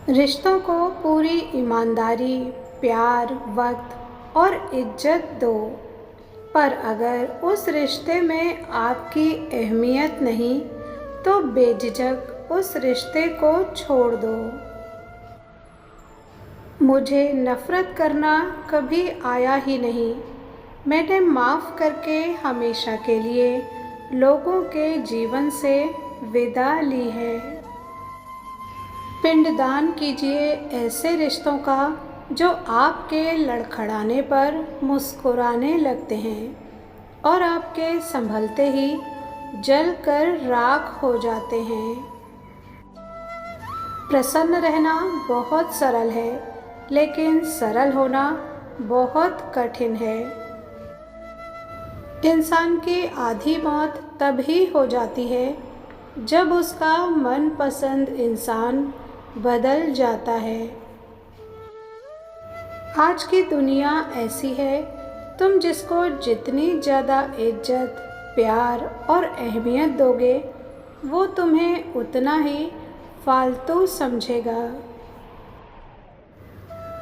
रिश्तों को पूरी ईमानदारी, प्यार, वक्त और इज्जत दो। पर अगर उस रिश्ते में आपकी अहमियत नहीं तो बेझिझक उस रिश्ते को छोड़ दो। मुझे नफ़रत करना कभी आया ही नहीं। मैंने माफ़ करके हमेशा के लिए लोगों के जीवन से विदा ली है। पिंडदान कीजिए ऐसे रिश्तों का जो आपके लड़खड़ाने पर मुस्कुराने लगते हैं और आपके संभलते ही जल कर राख हो जाते हैं। प्रसन्न रहना बहुत सरल है, लेकिन सरल होना बहुत कठिन है। इंसान की आधी मौत तभी हो जाती है जब उसका मनपसंद इंसान बदल जाता है। आज की दुनिया ऐसी है, तुम जिसको जितनी ज़्यादा इज्जत, प्यार और अहमियत दोगे वो तुम्हें उतना ही फालतू समझेगा।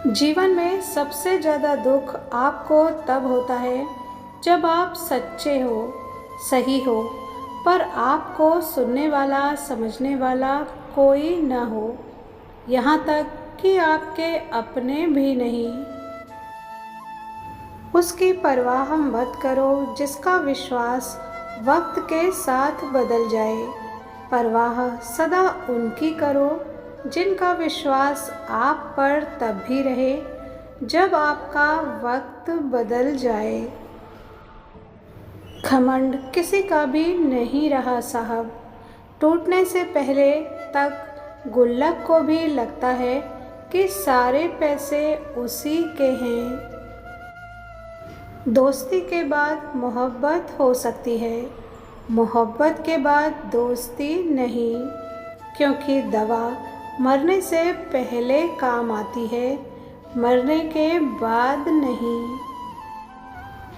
जीवन में सबसे ज़्यादा दुख आपको तब होता है जब आप सच्चे हो, सही हो, पर आपको सुनने वाला, समझने वाला कोई न हो, यहाँ तक कि आपके अपने भी नहीं। उसकी परवाह मत करो जिसका विश्वास वक्त के साथ बदल जाए। परवाह सदा उनकी करो जिनका विश्वास आप पर तब भी रहे जब आपका वक्त बदल जाए। घमंड किसी का भी नहीं रहा साहब। टूटने से पहले तक गुल्लक को भी लगता है कि सारे पैसे उसी के हैं। दोस्ती के बाद मोहब्बत हो सकती है, मोहब्बत के बाद दोस्ती नहीं, क्योंकि दवा मरने से पहले काम आती है, मरने के बाद नहीं।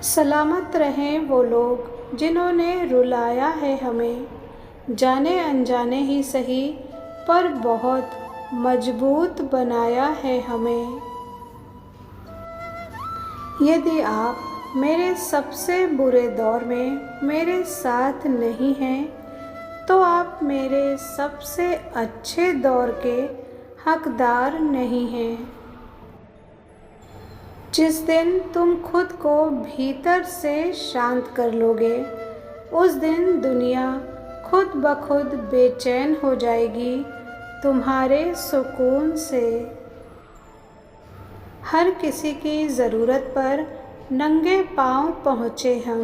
सलामत रहें वो लोग जिन्होंने रुलाया है हमें, जाने अनजाने ही सही पर बहुत मजबूत बनाया है हमें। यदि आप मेरे सबसे बुरे दौर में मेरे साथ नहीं हैं तो आप मेरे सबसे अच्छे दौर के हकदार नहीं हैं। जिस दिन तुम खुद को भीतर से शांत कर लोगे उस दिन दुनिया खुद ब खुद बेचैन हो जाएगी तुम्हारे सुकून से। हर किसी की ज़रूरत पर नंगे पांव पहुँचे हम।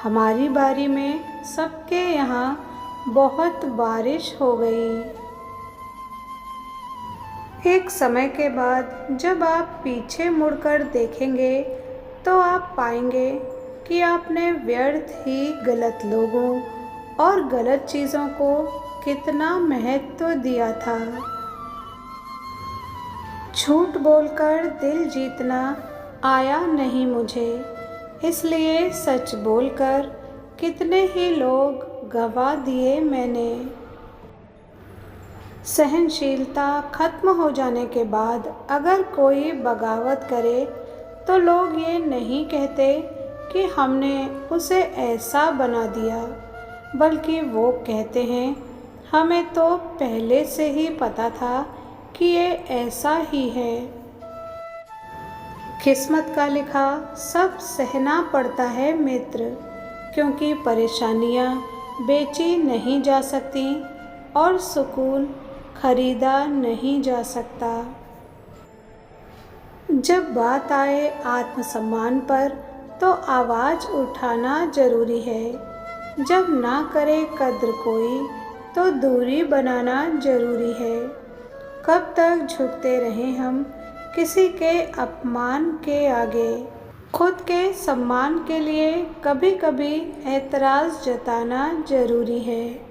हमारी बारी में सबके यहाँ बहुत बारिश हो गई। एक समय के बाद जब आप पीछे मुड़कर देखेंगे तो आप पाएंगे कि आपने व्यर्थ ही गलत लोगों और गलत चीज़ों को कितना महत्व दिया था। झूठ बोलकर दिल जीतना आया नहीं मुझे, इसलिए सच बोलकर कितने ही लोग गवा दिए मैंने। सहनशीलता खत्म हो जाने के बाद अगर कोई बगावत करे तो लोग ये नहीं कहते कि हमने उसे ऐसा बना दिया, बल्कि वो कहते हैं हमें तो पहले से ही पता था कि ये ऐसा ही है। किस्मत का लिखा सब सहना पड़ता है मित्र, क्योंकि परेशानियाँ बेची नहीं जा सकती और सुकून खरीदा नहीं जा सकता। जब बात आए आत्मसम्मान पर तो आवाज़ उठाना ज़रूरी है। जब ना करे कद्र कोई तो दूरी बनाना ज़रूरी है। कब तक झुकते रहें हम किसी के अपमान के आगे। खुद के सम्मान के लिए कभी कभी एतराज़ जताना ज़रूरी है।